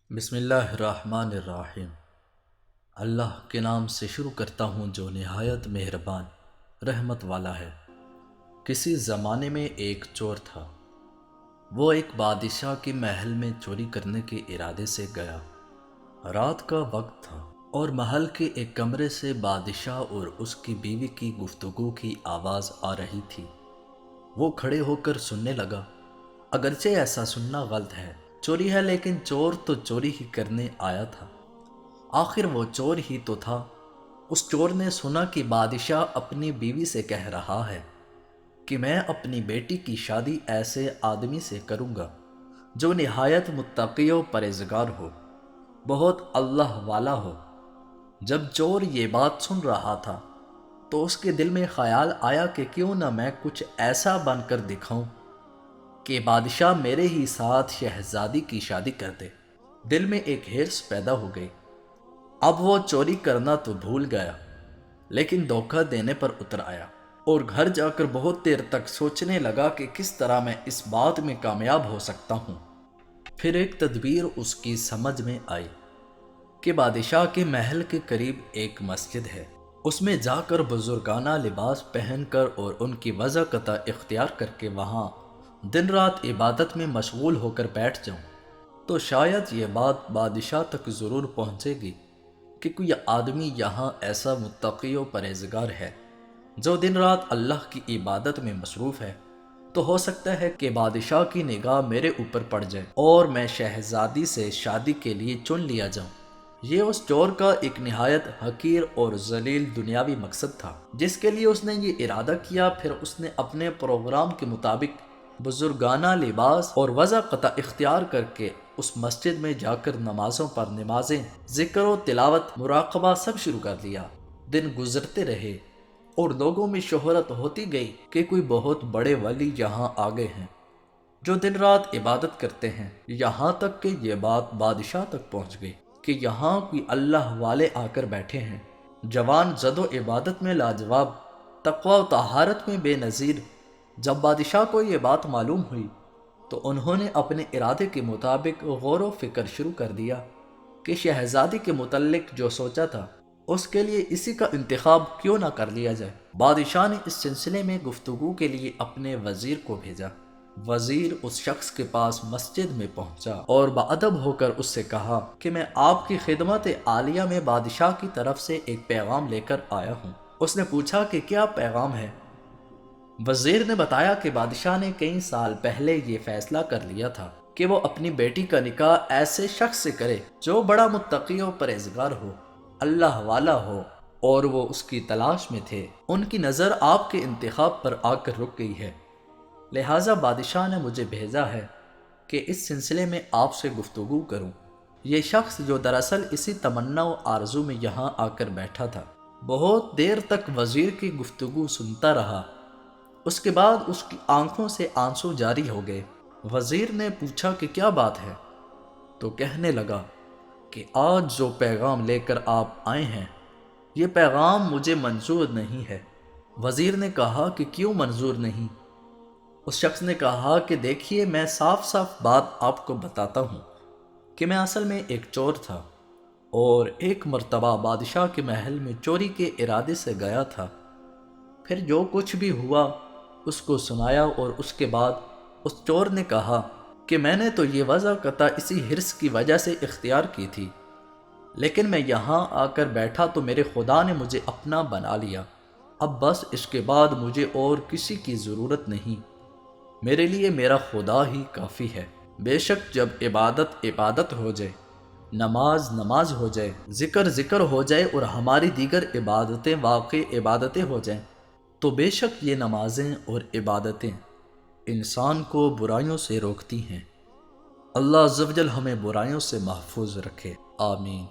بسم اللہ الرحمن الرحیم۔ اللہ کے نام سے شروع کرتا ہوں جو نہایت مہربان رحمت والا ہے۔ کسی زمانے میں ایک چور تھا۔ وہ ایک بادشاہ کے محل میں چوری کرنے کے ارادے سے گیا۔ رات کا وقت تھا اور محل کے ایک کمرے سے بادشاہ اور اس کی بیوی کی گفتگو کی آواز آ رہی تھی۔ وہ کھڑے ہو کر سننے لگا۔ اگرچہ ایسا سننا غلط ہے، چوری ہے، لیکن چور تو چوری ہی کرنے آیا تھا۔ آخر وہ چور ہی تو تھا۔ اس چور نے سنا کہ بادشاہ اپنی بیوی سے کہہ رہا ہے کہ میں اپنی بیٹی کی شادی ایسے آدمی سے کروں گا جو نہایت متقی و پرہیزگار ہو، بہت اللہ والا ہو۔ جب چور یہ بات سن رہا تھا تو اس کے دل میں خیال آیا کہ کیوں نہ میں کچھ ایسا بن کر دکھاؤں کہ بادشاہ میرے ہی ساتھ شہزادی کی شادی کر دے۔ دل میں ایک ہرس پیدا ہو گئی۔ اب وہ چوری کرنا تو بھول گیا، لیکن دھوکہ دینے پر اتر آیا اور گھر جا کر بہت دیر تک سوچنے لگا کہ کس طرح میں اس بات میں کامیاب ہو سکتا ہوں۔ پھر ایک تدبیر اس کی سمجھ میں آئی کہ بادشاہ کے محل کے قریب ایک مسجد ہے، اس میں جا کر بزرگانہ لباس پہن کر اور ان کی وضاقت اختیار کر کے وہاں دن رات عبادت میں مشغول ہو کر بیٹھ جاؤں تو شاید یہ بات بادشاہ تک ضرور پہنچے گی کہ کوئی آدمی یہاں ایسا متقی و پرہیزگار ہے جو دن رات اللہ کی عبادت میں مصروف ہے، تو ہو سکتا ہے کہ بادشاہ کی نگاہ میرے اوپر پڑ جائے اور میں شہزادی سے شادی کے لیے چن لیا جاؤں۔ یہ اس چور کا ایک نہایت حقیر اور ذلیل دنیاوی مقصد تھا جس کے لیے اس نے یہ ارادہ کیا۔ پھر اس نے اپنے پروگرام کے مطابق بزرگانہ لباس اور وضاقت اختیار کر کے اس مسجد میں جا کر نمازوں پر نمازیں، ذکر و تلاوت، مراقبہ سب شروع کر دیا۔ دن گزرتے رہے اور لوگوں میں شہرت ہوتی گئی کہ کوئی بہت بڑے ولی یہاں آ گئے ہیں جو دن رات عبادت کرتے ہیں۔ یہاں تک کہ یہ بات بادشاہ تک پہنچ گئی کہ یہاں کوئی اللہ والے آ کر بیٹھے ہیں، جوان زد و عبادت میں لاجواب، تقوی و طہارت میں بے نظیر۔ جب بادشاہ کو یہ بات معلوم ہوئی تو انہوں نے اپنے ارادے کے مطابق غور و فکر شروع کر دیا کہ شہزادی کے متعلق جو سوچا تھا اس کے لیے اسی کا انتخاب کیوں نہ کر لیا جائے۔ بادشاہ نے اس سلسلے میں گفتگو کے لیے اپنے وزیر کو بھیجا۔ وزیر اس شخص کے پاس مسجد میں پہنچا اور باادب ہو کر اس سے کہا کہ میں آپ کی خدمت عالیہ میں بادشاہ کی طرف سے ایک پیغام لے کر آیا ہوں۔ اس نے پوچھا کہ کیا پیغام ہے؟ وزیر نے بتایا کہ بادشاہ نے کئی سال پہلے یہ فیصلہ کر لیا تھا کہ وہ اپنی بیٹی کا نکاح ایسے شخص سے کرے جو بڑا متقی و پرہیزگار ہو، اللہ والا ہو، اور وہ اس کی تلاش میں تھے۔ ان کی نظر آپ کے انتخاب پر آ کر رک گئی ہے، لہٰذا بادشاہ نے مجھے بھیجا ہے کہ اس سلسلے میں آپ سے گفتگو کروں۔ یہ شخص جو دراصل اسی تمنا و آرزو میں یہاں آ کر بیٹھا تھا، بہت دیر تک وزیر کی گفتگو سنتا رہا۔ اس کے بعد اس کی آنکھوں سے آنسو جاری ہو گئے۔ وزیر نے پوچھا کہ کیا بات ہے؟ تو کہنے لگا کہ آج جو پیغام لے کر آپ آئے ہیں یہ پیغام مجھے منظور نہیں ہے۔ وزیر نے کہا کہ کیوں منظور نہیں؟ اس شخص نے کہا کہ دیکھیے، میں صاف صاف بات آپ کو بتاتا ہوں کہ میں اصل میں ایک چور تھا اور ایک مرتبہ بادشاہ کے محل میں چوری کے ارادے سے گیا تھا۔ پھر جو کچھ بھی ہوا اس کو سنایا اور اس کے بعد اس چور نے کہا کہ میں نے تو یہ وضاقت اسی حرص کی وجہ سے اختیار کی تھی، لیکن میں یہاں آ کر بیٹھا تو میرے خدا نے مجھے اپنا بنا لیا۔ اب بس اس کے بعد مجھے اور کسی کی ضرورت نہیں، میرے لیے میرا خدا ہی کافی ہے۔ بے شک جب عبادت عبادت ہو جائے، نماز نماز ہو جائے، ذکر ذکر ہو جائے اور ہماری دیگر عبادتیں واقع عبادتیں ہو جائیں، تو بے شک یہ نمازیں اور عبادتیں انسان کو برائیوں سے روکتی ہیں۔ اللہ عز و جل ہمیں برائیوں سے محفوظ رکھے، آمین۔